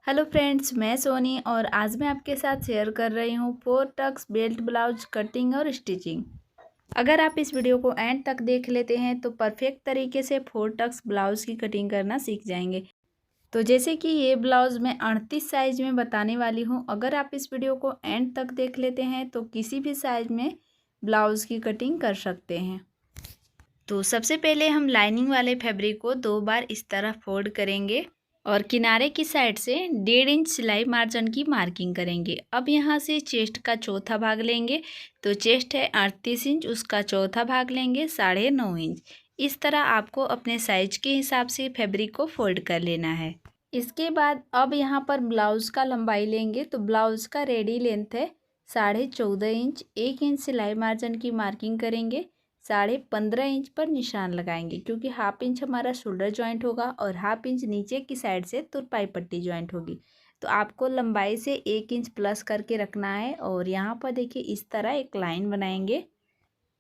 Hello friends, मैं सोनी और आज मैं आपके साथ शेयर कर रही हूँ 4 टक्स बेल्ट ब्लाउज कटिंग और स्टिचिंग। अगर आप इस वीडियो को एंड तक देख लेते हैं तो परफेक्ट तरीके से 4 टक्स ब्लाउज की कटिंग करना सीख जाएंगे। तो जैसे कि ये ब्लाउज मैं 38 साइज में बताने वाली हूँ। अगर आप इस वीडियो को एंड तक देख लेते हैं तो किसी भी साइज में ब्लाउज की कटिंग कर सकते हैं। तो सबसे पहले हम लाइनिंग वाले फैब्रिक को 2 बार इस तरह फोल्ड करेंगे और किनारे की साइड से 1.5 इंच सिलाई मार्जिन की मार्किंग करेंगे। अब यहाँ से चेस्ट का चौथा भाग लेंगे। तो चेस्ट है 38 इंच, उसका चौथा भाग लेंगे 9.5 इंच। इस तरह आपको अपने साइज के हिसाब से फैब्रिक को फोल्ड कर लेना है। इसके बाद अब यहाँ पर ब्लाउज़ का लंबाई लेंगे। तो ब्लाउज़ का रेडी लेंथ है 14.5 इंच। 1 इंच सिलाई मार्जिन की मार्किंग करेंगे। 15.5 इंच पर निशान लगाएंगे क्योंकि हाफ इंच हमारा शोल्डर जॉइंट होगा और हाफ इंच नीचे की साइड से तुरपाई पट्टी जॉइंट होगी। तो आपको लंबाई से 1 इंच प्लस करके रखना है। और यहाँ पर देखिए इस तरह एक लाइन बनाएंगे।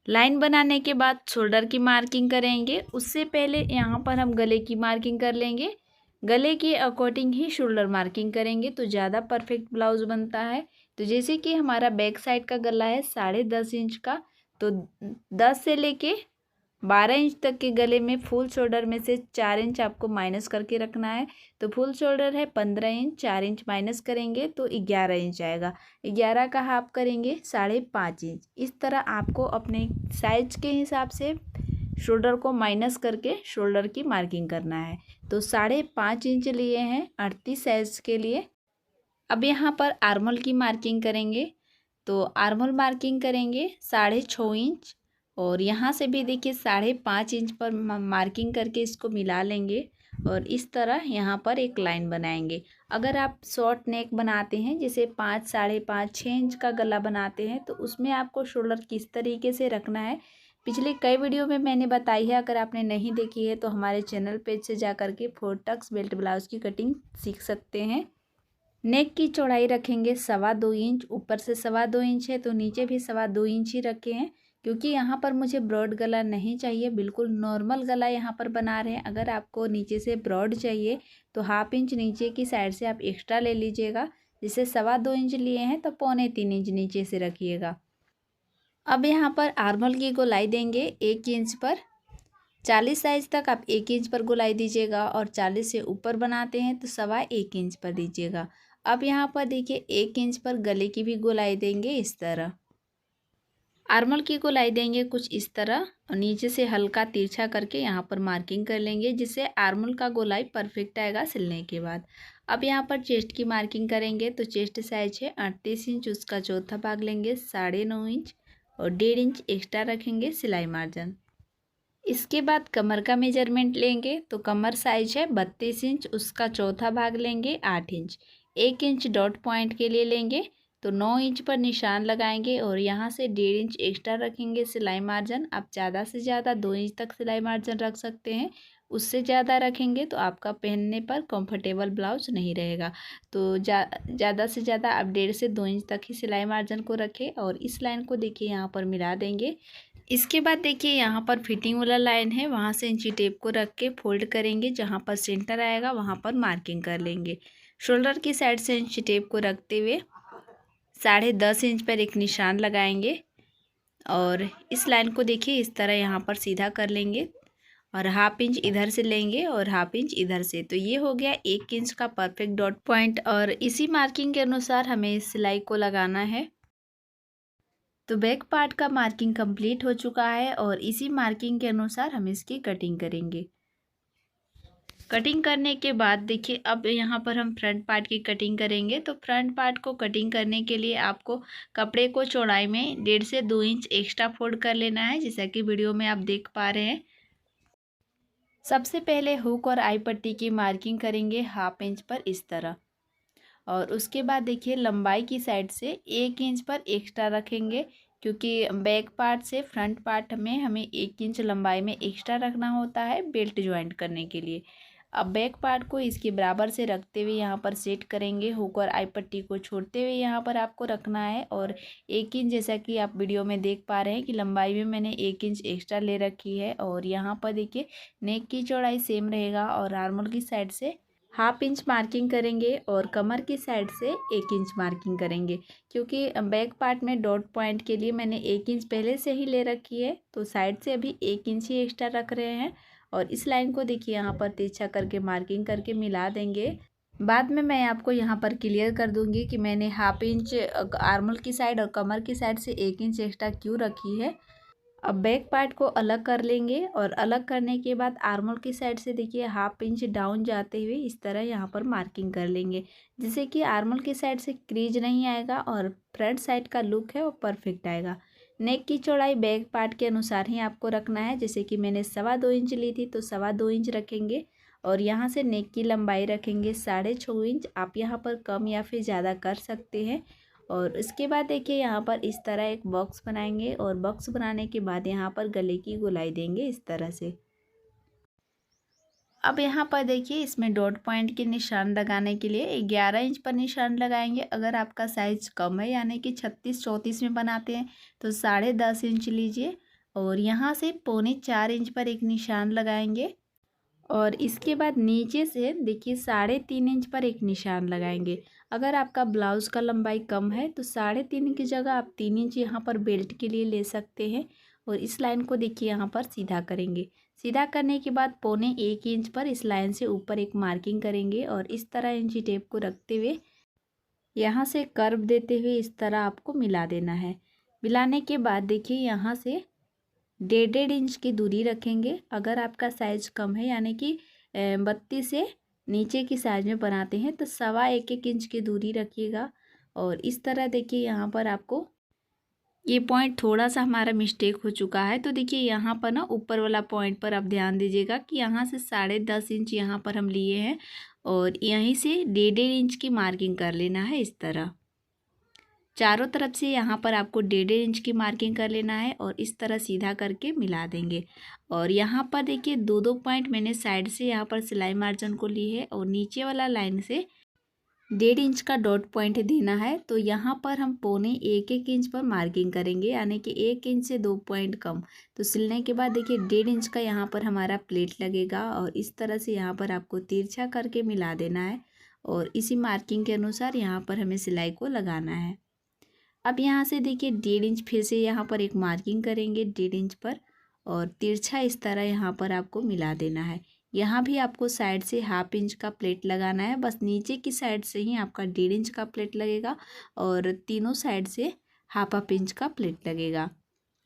लाइन बनाने के बाद शोल्डर की मार्किंग करेंगे। उससे पहले यहाँ पर हम गले की मार्किंग कर लेंगे। गले के अकॉर्डिंग ही शोल्डर मार्किंग करेंगे तो ज़्यादा परफेक्ट ब्लाउज बनता है। तो जैसे कि हमारा बैक साइड का गला है 10.5 इंच का, तो 10 से लेके 12 इंच तक के गले में फुल शोल्डर में से 4 इंच आपको माइनस करके रखना है। तो फुल शोल्डर है 15 इंच, 4 इंच माइनस करेंगे तो 11 इंच आएगा। 11 का हाफ करेंगे 5.5 इंच। इस तरह आपको अपने साइज के हिसाब से शोल्डर को माइनस करके शोल्डर की मार्किंग करना है। तो 5.5 इंच लिए हैं 38 साइज के लिए। अब यहाँ पर आर्मोल की मार्किंग करेंगे। तो आर्मोल मार्किंग करेंगे 6.5 इंच और यहाँ से भी देखिए 5.5 इंच पर मार्किंग करके इसको मिला लेंगे और इस तरह यहाँ पर एक लाइन बनाएंगे। अगर आप शॉर्ट नेक बनाते हैं, जैसे 5, 5.5, 6 इंच का गला बनाते हैं, तो उसमें आपको शोल्डर किस तरीके से रखना है पिछले कई वीडियो में मैंने बताई है। अगर आपने नहीं देखी है तो हमारे चैनल पेज से जा कर के 4 टक्स बेल्ट ब्लाउज की कटिंग सीख सकते हैं। नेक की चौड़ाई रखेंगे 2.25 इंच। ऊपर से 2.25 इंच है तो नीचे भी 2.25 इंच ही रखे हैं क्योंकि यहाँ पर मुझे ब्रॉड गला नहीं चाहिए, बिल्कुल नॉर्मल गला यहाँ पर बना रहे हैं। अगर आपको नीचे से ब्रॉड चाहिए तो हाफ इंच नीचे की साइड से आप एक्स्ट्रा ले लीजिएगा। जिसे 2.25 इंच लिए हैं तो 2.25 इंच नीचे से रखिएगा। अब यहाँ पर आर्मोल की गोलाई देंगे 1 इंच पर। 40 साइज तक आप 1 इंच पर गोलाई दीजिएगा और 40 से ऊपर बनाते हैं तो 1.25 इंच पर दीजिएगा। अब यहाँ पर देखिए 1 इंच पर गले की भी गोलाई देंगे इस तरह। आर्मोल की गोलाई देंगे कुछ इस तरह और नीचे से हल्का तिरछा करके यहाँ पर मार्किंग कर लेंगे, जिससे आर्मोल का गोलाई परफेक्ट आएगा सिलने के बाद। अब यहाँ पर चेस्ट की मार्किंग करेंगे। तो चेस्ट साइज है 38 इंच, उसका चौथा भाग लेंगे 9.5 इंच और 1.5 इंच एक्स्ट्रा रखेंगे सिलाई मार्जिन। इसके बाद कमर का मेजरमेंट लेंगे। तो कमर साइज है 32 इंच, उसका चौथा भाग लेंगे 8 इंच। 1 इंच डॉट पॉइंट के लिए लेंगे तो 9 इंच पर निशान लगाएंगे और यहाँ से 1.5 इंच एक्स्ट्रा रखेंगे सिलाई मार्जिन। आप ज़्यादा से ज़्यादा 2 इंच तक सिलाई मार्जिन रख सकते हैं। उससे ज़्यादा रखेंगे तो आपका पहनने पर कंफर्टेबल ब्लाउज नहीं रहेगा। तो ज़्यादा से ज़्यादा आप 1.5 से 2 इंच तक ही सिलाई मार्जिन को रखें और इस लाइन को देखिए यहाँ पर मिला देंगे। इसके बाद देखिए यहाँ पर फिटिंग वाला लाइन है, वहाँ से इंची टेप को रख के फोल्ड करेंगे। जहाँ पर सेंटर आएगा वहाँ पर मार्किंग कर लेंगे। शोल्डर की साइड से इंची टेप को रखते हुए 10.5 इंच पर एक निशान लगाएंगे और इस लाइन को देखिए इस तरह यहाँ पर सीधा कर लेंगे और हाफ इंच इधर से लेंगे और हाफ इंच इधर से। तो ये हो गया 1 इंच का परफेक्ट डॉट पॉइंट और इसी मार्किंग के अनुसार हमें इस सिलाई को लगाना है। तो बैक पार्ट का मार्किंग कंप्लीट हो चुका है और इसी मार्किंग के अनुसार हम इसकी कटिंग करेंगे। कटिंग करने के बाद देखिए अब यहाँ पर हम फ्रंट पार्ट की कटिंग करेंगे। तो फ्रंट पार्ट को कटिंग करने के लिए आपको कपड़े को चौड़ाई में 1.5 से 2 इंच एक्स्ट्रा फोल्ड कर लेना है, जैसा कि वीडियो में आप देख पा रहे हैं। सबसे पहले हुक और आई पट्टी की मार्किंग करेंगे हाफ इंच पर इस तरह और उसके बाद देखिए लंबाई की साइड से 1 इंच पर एक्स्ट्रा रखेंगे क्योंकि बैक पार्ट से फ्रंट पार्ट में हमें 1 इंच लंबाई में एक्स्ट्रा रखना होता है बेल्ट ज्वाइंट करने के लिए। अब बैक पार्ट को इसके बराबर से रखते हुए यहाँ पर सेट करेंगे। हुक और आई पट्टी को छोड़ते हुए यहाँ पर आपको रखना है और 1 इंच, जैसा कि आप वीडियो में देख पा रहे हैं कि लंबाई में मैंने 1 इंच एक्स्ट्रा ले रखी है। और यहाँ पर देखिए नेक की चौड़ाई सेम रहेगा और आर्मोल की साइड से हाफ इंच मार्किंग करेंगे और कमर की साइड से 1 इंच मार्किंग करेंगे, क्योंकि बैक पार्ट में डॉट पॉइंट के लिए मैंने 1 इंच पहले से ही ले रखी है, तो साइड से अभी 1 इंच ही एक्स्ट्रा रख रहे हैं। और इस लाइन को देखिए यहाँ पर तिरछा करके मार्किंग करके मिला देंगे। बाद में मैं आपको यहाँ पर क्लियर कर दूंगी कि मैंने हाफ इंच आर्मल की साइड और कमर की साइड से 1 इंच एक्स्ट्रा क्यों रखी है। अब बैक पार्ट को अलग कर लेंगे और अलग करने के बाद आर्मल की साइड से देखिए हाफ इंच डाउन जाते हुए इस तरह यहाँ पर मार्किंग कर लेंगे, जिससे कि आर्मल की साइड से क्रीज नहीं आएगा और फ्रंट साइड का लुक है वो परफेक्ट आएगा। नेक की चौड़ाई बैक पार्ट के अनुसार ही आपको रखना है, जैसे कि मैंने 2.25 इंच ली थी तो 2.25 इंच रखेंगे। और यहाँ से नेक की लंबाई रखेंगे 6.5 इंच। आप यहाँ पर कम या फिर ज़्यादा कर सकते हैं। और इसके बाद देखिए यहाँ पर इस तरह एक बॉक्स बनाएंगे और बॉक्स बनाने के बाद यहाँ पर गले की गोलाई देंगे इस तरह से। अब यहाँ पर देखिए इसमें डॉट पॉइंट के निशान लगाने के लिए 11 इंच पर निशान लगाएंगे। अगर आपका साइज कम है यानी कि 36-34 में बनाते हैं तो 10.5 इंच लीजिए और यहाँ से 3.25 इंच पर एक निशान लगाएंगे। और इसके बाद नीचे से देखिए 3.5 इंच पर एक निशान लगाएंगे। अगर आपका ब्लाउज़ का लंबाई कम है तो 3.5 की जगह आप 3 इंच यहाँ पर बेल्ट के लिए ले सकते हैं। और इस लाइन को देखिए यहाँ पर सीधा करेंगे। सीधा करने के बाद 1.25 इंच पर इस लाइन से ऊपर एक मार्किंग करेंगे और इस तरह इंची टेप को रखते हुए यहाँ से कर्व देते हुए इस तरह आपको मिला देना है। मिलाने के बाद देखिए यहाँ से 1.5 इंच की दूरी रखेंगे। अगर आपका साइज कम है यानी कि 32 से नीचे की साइज में बनाते हैं तो 1.25 इंच की दूरी रखिएगा। और इस तरह देखिए यहाँ पर आपको ये पॉइंट थोड़ा सा हमारा मिस्टेक हो चुका है, तो देखिए यहाँ पर ना ऊपर वाला पॉइंट पर आप ध्यान दीजिएगा कि यहाँ से 10.5 इंच यहाँ पर हम लिए हैं और यहीं से 1.5 इंच की मार्किंग कर लेना है। इस तरह चारों तरफ से यहाँ पर आपको 1.5 इंच की मार्किंग कर लेना है और इस तरह सीधा करके मिला देंगे। और यहाँ पर देखिए 2-2 पॉइंट मैंने साइड से यहाँ पर सिलाई मार्जिन को ली है और नीचे वाला लाइन से 1.5 इंच का डॉट पॉइंट देना है। तो यहाँ पर हम 1.25 इंच पर मार्किंग करेंगे, यानी कि 1 इंच से 2 पॉइंट कम। तो सिलने के बाद देखिए 1.5 इंच का यहाँ पर हमारा प्लेट लगेगा और इस तरह से यहाँ पर आपको तिरछा करके मिला देना है और इसी मार्किंग के अनुसार यहाँ पर हमें सिलाई को लगाना है। अब यहाँ से देखिए 1.5 इंच फिर से यहाँ पर एक मार्किंग करेंगे 1.5 इंच पर और तिरछा इस तरह यहाँ पर आपको मिला देना है। यहाँ भी आपको साइड से हाफ इंच का प्लेट लगाना है, बस नीचे की साइड से ही आपका 1.5 इंच का प्लेट लगेगा और तीनों साइड से हाफ इंच का प्लेट लगेगा।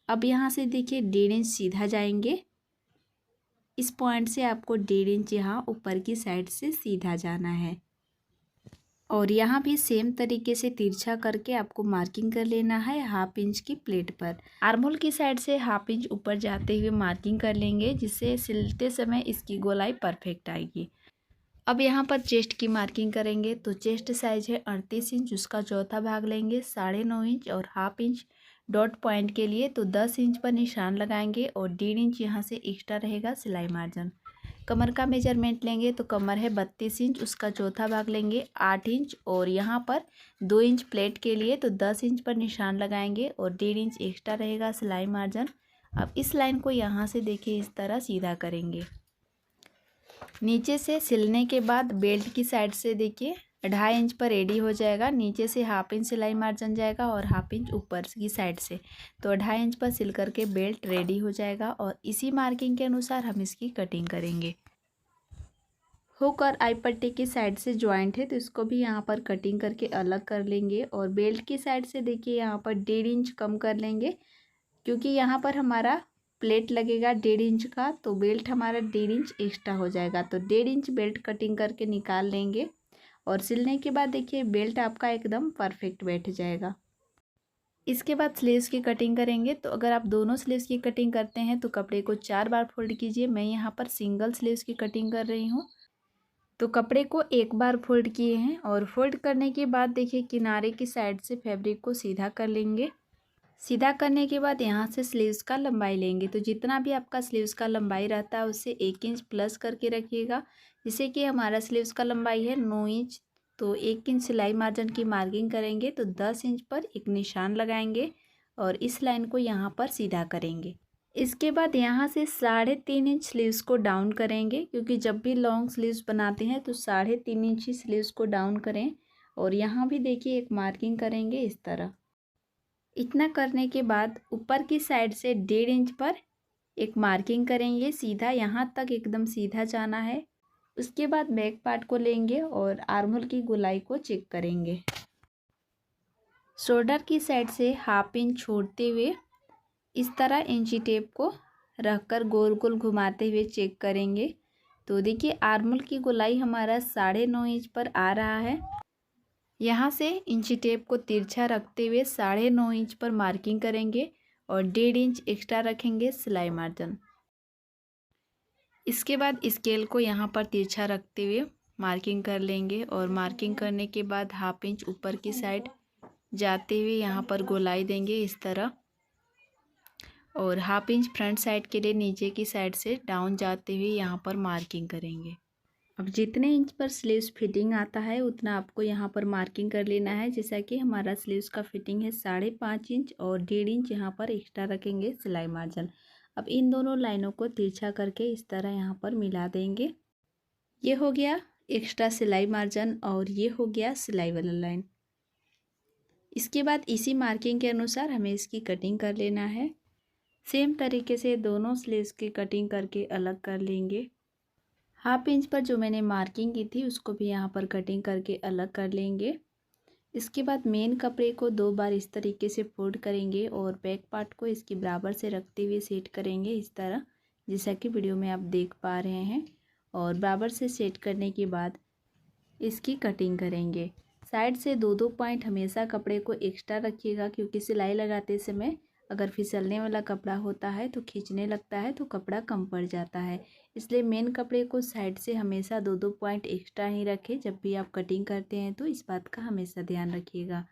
अब यहाँ से देखिए 1.5 इंच सीधा जाएंगे। इस पॉइंट से आपको 1.5 इंच यहाँ ऊपर की साइड से सीधा जाना है और यहाँ भी सेम तरीके से तिरछा करके आपको मार्किंग कर लेना है हाफ इंच की प्लेट पर। आर्महोल की साइड से हाफ इंच ऊपर जाते हुए मार्किंग कर लेंगे, जिससे सिलते समय इसकी गोलाई परफेक्ट आएगी। अब यहाँ पर चेस्ट की मार्किंग करेंगे। तो चेस्ट साइज है 38 इंच, उसका चौथा भाग लेंगे 9.5 इंच और हाफ इंच डॉट पॉइंट के लिए तो 10 इंच पर निशान लगाएंगे और 1.5 इंच यहाँ से एक्स्ट्रा रहेगा सिलाई मार्जिन। कमर का मेजरमेंट लेंगे तो कमर है 32 इंच, उसका चौथा भाग लेंगे 8 इंच और यहाँ पर 2 इंच प्लेट के लिए तो 10 इंच पर निशान लगाएंगे और 1.5 इंच एक्स्ट्रा रहेगा सिलाई मार्जिन। अब इस लाइन को यहाँ से देखिए इस तरह सीधा करेंगे। नीचे से सिलने के बाद बेल्ट की साइड से देखिए 2.5 इंच पर रेडी हो जाएगा। नीचे से हाफ इंच सिलाई मार्जिन जाएगा और हाफ इंच ऊपर की साइड से, तो 2.5 इंच पर सिल करके बेल्ट रेडी हो जाएगा और इसी मार्किंग के अनुसार हम इसकी कटिंग करेंगे। हुक और आई पट्टी की साइड से जॉइंट है तो इसको भी यहाँ पर कटिंग करके अलग कर लेंगे और बेल्ट की साइड से देखिए यहाँ पर 1.5 इंच कम कर लेंगे, क्योंकि यहाँ पर हमारा प्लेट लगेगा 1.5 इंच का, तो बेल्ट हमारा 1.5 इंच एक्स्ट्रा हो जाएगा। तो 1.5 इंच बेल्ट कटिंग करके निकाल लेंगे और सिलने के बाद देखिए बेल्ट आपका एकदम परफेक्ट बैठ जाएगा। इसके बाद स्लीव्स की कटिंग करेंगे। तो अगर आप दोनों स्लीव्स की कटिंग करते हैं तो कपड़े को 4 बार फोल्ड कीजिए। मैं यहाँ पर सिंगल स्लीव्स की कटिंग कर रही हूँ, तो कपड़े को 1 बार फोल्ड किए हैं और फोल्ड करने के बाद देखिए किनारे की साइड से फैब्रिक को सीधा कर लेंगे। सीधा करने के बाद यहाँ से स्लीव्स का लंबाई लेंगे। तो जितना भी आपका स्लीव्स का लंबाई रहता है उससे 1 इंच प्लस करके रखिएगा। जैसे कि हमारा स्लीव्स का लंबाई है 9 इंच, तो 1 इंच सिलाई मार्जिन की मार्किंग करेंगे तो 10 इंच पर एक निशान लगाएंगे और इस लाइन को यहाँ पर सीधा करेंगे। इसके बाद यहाँ से 3.5 इंच स्लीव्स को डाउन करेंगे, क्योंकि जब भी लॉन्ग स्लीव्स बनाते हैं तो 3.5 इंच ही स्लीव्स को डाउन करें। और यहाँ भी देखिए एक मार्किंग करेंगे इस तरह। इतना करने के बाद ऊपर की साइड से 1.5 इंच पर एक मार्किंग करेंगे सीधा, यहाँ तक एकदम सीधा जाना है। उसके बाद बैक पार्ट को लेंगे और आर्म होल की गोलाई को चेक करेंगे। शोल्डर की साइड से 1/2 इंच छोड़ते हुए इस तरह इंची टेप को रखकर गोल गोल घुमाते हुए चेक करेंगे। तो देखिए आर्म होल की गोलाई हमारा 9.5 इंच पर आ रहा है। यहाँ से इंची टेप को तिरछा रखते हुए 9.5 इंच पर मार्किंग करेंगे और 1.5 इंच एक्स्ट्रा रखेंगे सिलाई मार्जिन। इसके बाद स्केल को यहाँ पर तिरछा रखते हुए मार्किंग कर लेंगे और मार्किंग करने के बाद 1/2 इंच ऊपर की साइड जाते हुए यहाँ पर गोलाई देंगे इस तरह, और 1/2 इंच फ्रंट साइड के लिए नीचे की साइड से डाउन जाते हुए यहाँ पर मार्किंग करेंगे। अब जितने इंच पर स्लीव्स फिटिंग आता है उतना आपको यहाँ पर मार्किंग कर लेना है। जैसा कि हमारा स्लीव्स का फिटिंग है 5.5 इंच और 1.5 इंच यहाँ पर एक्स्ट्रा रखेंगे सिलाई मार्जिन। अब इन दोनों लाइनों को तिरछा करके इस तरह यहाँ पर मिला देंगे। ये हो गया एक्स्ट्रा सिलाई मार्जिन और ये हो गया सिलाई वाला लाइन। इसके बाद इसी मार्किंग के अनुसार हमें इसकी कटिंग कर लेना है। सेम तरीके से दोनों स्लीव्स की कटिंग करके अलग कर लेंगे। 1/2 इंच पर जो मैंने मार्किंग की थी उसको भी यहाँ पर कटिंग करके अलग कर लेंगे। इसके बाद मेन कपड़े को 2 बार इस तरीके से फोल्ड करेंगे और बैक पार्ट को इसके बराबर से रखते हुए सेट करेंगे इस तरह, जैसा कि वीडियो में आप देख पा रहे हैं। और बराबर से सेट करने के बाद इसकी कटिंग करेंगे। साइड से 2-2 पॉइंट हमेशा कपड़े को एक्स्ट्रा रखिएगा, क्योंकि सिलाई लगाते समय अगर फिसलने वाला कपड़ा होता है तो खींचने लगता है तो कपड़ा कम पड़ जाता है। इसलिए मेन कपड़े को साइड से हमेशा 2-2 पॉइंट एक्स्ट्रा ही रखें जब भी आप कटिंग करते हैं, तो इस बात का हमेशा ध्यान रखिएगा।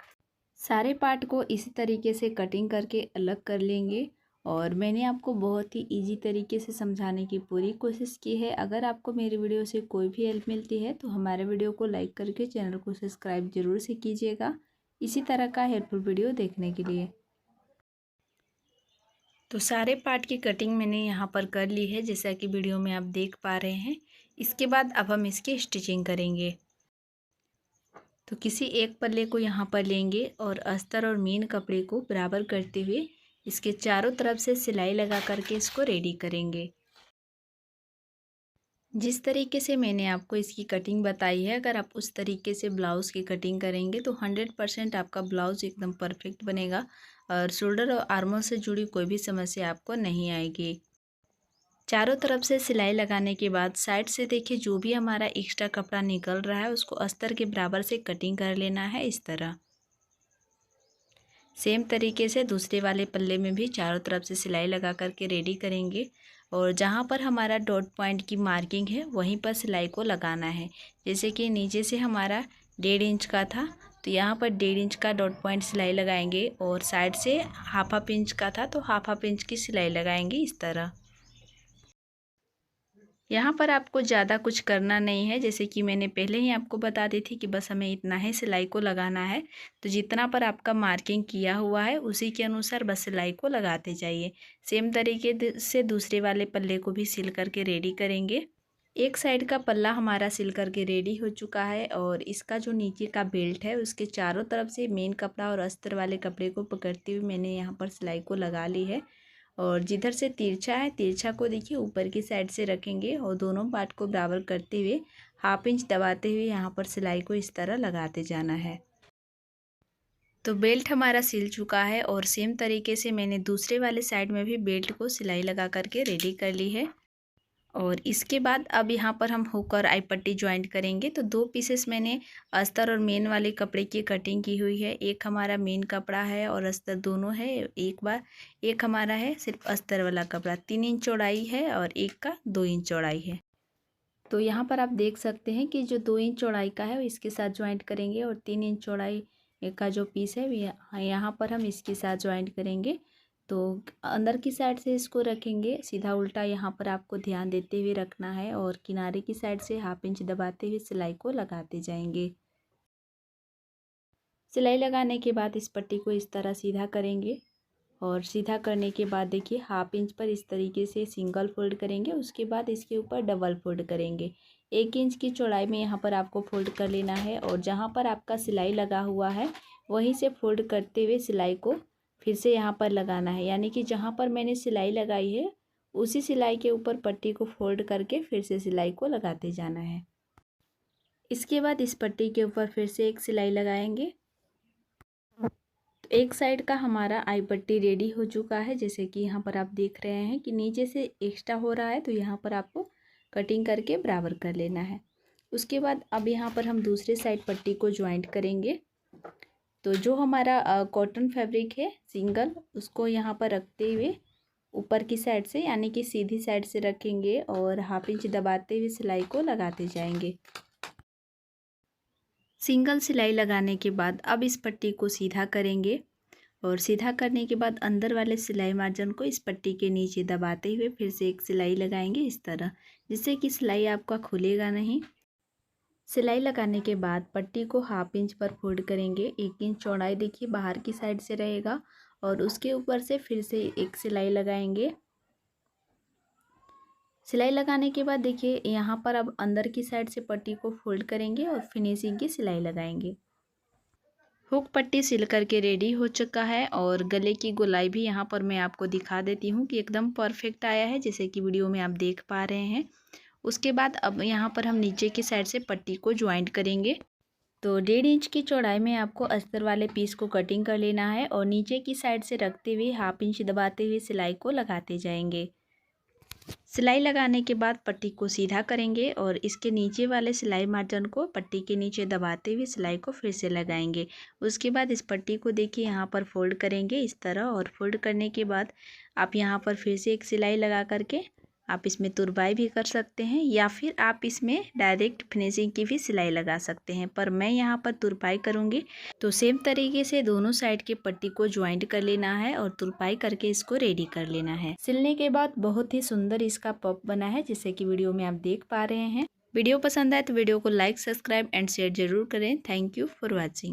सारे पार्ट को इसी तरीके से कटिंग करके अलग कर लेंगे। और मैंने आपको बहुत ही इजी तरीके से समझाने की पूरी कोशिश की है। अगर आपको मेरी वीडियो से कोई भी हेल्प मिलती है तो हमारे वीडियो को लाइक करके चैनल को सब्सक्राइब जरूर से कीजिएगा, इसी तरह का हेल्पफुल वीडियो देखने के लिए। तो सारे पार्ट की कटिंग मैंने यहाँ पर कर ली है, जैसा कि वीडियो में आप देख पा रहे हैं। इसके बाद अब हम इसकी स्टिचिंग करेंगे। तो किसी एक पल्ले को यहाँ पर लेंगे और अस्तर और मेन कपड़े को बराबर करते हुए इसके चारों तरफ से सिलाई लगा करके इसको रेडी करेंगे। जिस तरीके से मैंने आपको इसकी कटिंग बताई है, अगर आप उस तरीके से ब्लाउज़ की कटिंग करेंगे तो 100% आपका ब्लाउज़ एकदम परफेक्ट बनेगा और शोल्डर और आर्मों से जुड़ी कोई भी समस्या आपको नहीं आएगी। चारों तरफ से सिलाई लगाने के बाद साइड से देखिए जो भी हमारा एक्स्ट्रा कपड़ा निकल रहा है उसको अस्तर के बराबर से कटिंग कर लेना है इस तरह। सेम तरीके से दूसरे वाले पल्ले में भी चारों तरफ से सिलाई लगा करके रेडी करेंगे और जहाँ पर हमारा डॉट पॉइंट की मार्किंग है वहीं पर सिलाई को लगाना है। जैसे कि नीचे से हमारा 1.5 इंच का था तो यहाँ पर 1.5 इंच का डॉट पॉइंट सिलाई लगाएंगे और साइड से 1/2 इंच का था तो 1/2 इंच की सिलाई लगाएंगे इस तरह। यहाँ पर आपको ज़्यादा कुछ करना नहीं है, जैसे कि मैंने पहले ही आपको बता दी थी कि बस हमें इतना ही सिलाई को लगाना है। तो जितना पर आपका मार्किंग किया हुआ है उसी के अनुसार बस सिलाई को लगाते जाइए। सेम तरीके से दूसरे वाले पल्ले को भी सिल करके रेडी करेंगे। एक साइड का पल्ला हमारा सिल करके रेडी हो चुका है और इसका जो नीचे का बेल्ट है उसके चारों तरफ से मेन कपड़ा और अस्तर वाले कपड़े को पकड़ते हुए मैंने यहाँ पर सिलाई को लगा ली है। और जिधर से तिरछा है तिरछा को देखिए ऊपर की साइड से रखेंगे और दोनों पार्ट को बराबर करते हुए 1/2 इंच दबाते हुए यहाँ पर सिलाई को इस तरह लगाते जाना है। तो बेल्ट हमारा सिल चुका है और सेम तरीके से मैंने दूसरे वाले साइड में भी बेल्ट को सिलाई लगा करके रेडी कर ली है। और इसके बाद अब यहाँ पर हम हुक और आई पट्टी ज्वाइंट करेंगे। तो 2 पीसेस मैंने अस्तर और मेन वाले कपड़े की कटिंग की हुई है। एक हमारा मेन कपड़ा है और अस्तर दोनों है। एक हमारा है सिर्फ अस्तर वाला कपड़ा, 3 इंच चौड़ाई है और एक का 2 इंच चौड़ाई है। तो यहाँ पर आप देख सकते हैं कि जो 2 इंच चौड़ाई का है वो इसके साथ ज्वाइंट करेंगे और 3 इंच चौड़ाई का जो पीस है यहाँ पर हम इसके साथ ज्वाइंट करेंगे। तो अंदर की साइड से इसको रखेंगे सीधा उल्टा, यहाँ पर आपको ध्यान देते हुए रखना है और किनारे की साइड से 1/2 इंच दबाते हुए सिलाई को लगाते जाएंगे। सिलाई लगाने के बाद इस पट्टी को इस तरह सीधा करेंगे और सीधा करने के बाद देखिए 1/2 इंच पर इस तरीके से सिंगल फोल्ड करेंगे। उसके बाद इसके ऊपर डबल फोल्ड करेंगे। 1 इंच की चौड़ाई में यहाँ पर आपको फोल्ड कर लेना है और जहाँ पर आपका सिलाई लगा हुआ है वहीं से फोल्ड करते हुए सिलाई को फिर से यहाँ पर लगाना है। यानी कि जहाँ पर मैंने सिलाई लगाई है उसी सिलाई के ऊपर पट्टी को फोल्ड करके फिर से सिलाई को लगाते जाना है। इसके बाद इस पट्टी के ऊपर फिर से एक सिलाई लगाएंगे। तो एक साइड का हमारा आई पट्टी रेडी हो चुका है। जैसे कि यहाँ पर आप देख रहे हैं कि नीचे से एक्स्ट्रा हो रहा है, तो यहाँ पर आपको कटिंग करके बराबर कर लेना है। उसके बाद अब यहाँ पर हम दूसरे साइड पट्टी को ज्वाइंट करेंगे। तो जो हमारा कॉटन फैब्रिक है सिंगल, उसको यहाँ पर रखते हुए ऊपर की साइड से यानी कि सीधी साइड से रखेंगे और 1/2 इंच दबाते हुए सिलाई को लगाते जाएंगे। सिंगल सिलाई लगाने के बाद अब इस पट्टी को सीधा करेंगे और सीधा करने के बाद अंदर वाले सिलाई मार्जिन को इस पट्टी के नीचे दबाते हुए फिर से एक सिलाई लगाएंगे इस तरह, जिससे कि सिलाई आपका खुलेगा नहीं। सिलाई लगाने के बाद पट्टी को 1/2 इंच पर फोल्ड करेंगे। 1 इंच चौड़ाई देखिए बाहर की साइड से रहेगा और उसके ऊपर से फिर से एक सिलाई लगाएंगे। सिलाई लगाने के बाद देखिए यहाँ पर अब अंदर की साइड से पट्टी को फोल्ड करेंगे और फिनिशिंग की सिलाई लगाएंगे। हुक पट्टी सिल करके रेडी हो चुका है और गले की गोलाई भी यहाँ पर मैं आपको दिखा देती हूँ कि एकदम परफेक्ट आया है, जैसे कि वीडियो में आप देख पा रहे हैं। उसके बाद अब यहाँ पर हम नीचे की साइड से पट्टी को ज्वाइंट करेंगे। तो 1.5 इंच की चौड़ाई में आपको अस्तर वाले पीस को कटिंग कर लेना है और नीचे की साइड से रखते हुए 1/2 इंच दबाते हुए सिलाई को लगाते जाएंगे। सिलाई लगाने के बाद पट्टी को सीधा करेंगे और इसके नीचे वाले सिलाई मार्जिन को पट्टी के नीचे दबाते हुए सिलाई को फिर से लगाएंगे। उसके बाद इस पट्टी को देखिए यहाँ पर फोल्ड करेंगे इस तरह, और फोल्ड करने के बाद आप यहाँ पर फिर से एक सिलाई लगा करके आप इसमें तुरपाई भी कर सकते हैं या फिर आप इसमें डायरेक्ट फिनिशिंग की भी सिलाई लगा सकते हैं, पर मैं यहाँ पर तुरपाई करूँगी। तो सेम तरीके से दोनों साइड के पट्टी को ज्वाइंट कर लेना है और तुरपाई करके इसको रेडी कर लेना है। सिलने के बाद बहुत ही सुंदर इसका पफ बना है, जैसे कि वीडियो में आप देख पा रहे हैं। वीडियो पसंद आए तो वीडियो को लाइक, सब्सक्राइब एंड शेयर जरूर करें। Thank you for watching.